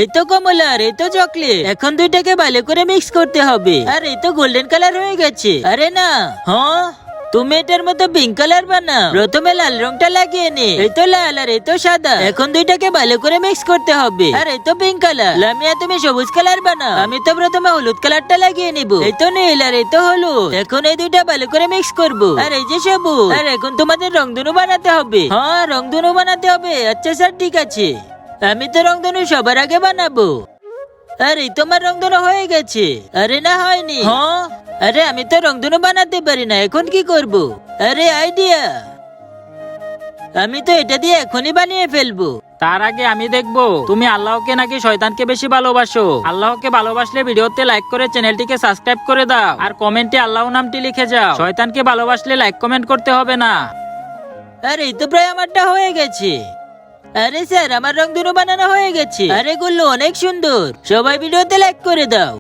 এই তো কমলা আর এই তো চকলেট, এখন দুইটাকে ভালো করে মিক্স করতে হবে। আর এই তো গোল্ডেন কালার হয়ে গেছে। আরে না, হ্যাঁ তুমি এটার মতো পিঙ্ক কালার বানাও। প্রথমে লাল রংটা লাগিয়ে নে। এই তো লাল আর এই তো সাদা, এখন দুইটাকে ভালো করে মিক্স করতে হবে। আর এই তো পিঙ্ক কালার। লামিয়া তুমি সবুজ কালার বানাও। আমি তো প্রথমে হলুদ কালারটা লাগিয়ে নিব। এই তো নীল আর এই তো হলুদ, এখন এই দুইটা ভালো করে মিক্স করব। আর এই যে সবুজ, আর এখন তোমাদের রংধনু বানাতে হবে। হ্যাঁ রংধনু বানাতে হবে। আচ্ছা স্যার ঠিক আছে, আমি তো রংধনু সবার আগে বানাবো। আরে তোমার রংধনু হয়ে গেছে। আরে না হয়নি। হ্যাঁ আরে আমি তো রংধনু বানাতে পারি না, এখন কি করব? আরে আইডিয়া, আমি তো এটা দিয়ে এখনই বানিয়ে ফেলবো। তার আগে আমি দেখবো তুমি আল্লাহকে নাকি শয়তানকে বেশি ভালোবাসো। আল্লাহকে ভালোবাসলে ভিডিওতে লাইক করে চ্যানেলটিকে সাবস্ক্রাইব করে দাও, আর কমেন্টে আল্লাহ নামটি লিখে যাও। শয়তানকে ভালোবাসলে লাইক কমেন্ট করতে হবে না। আরে এই তো প্রায় আমারটা হয়ে গেছে। আরে স্যার আমার রংধনু বানানো হয়ে গেছে। আরে গুল্লু অনেক সুন্দর, সবাই ভিডিওতে লাইক করে দাও।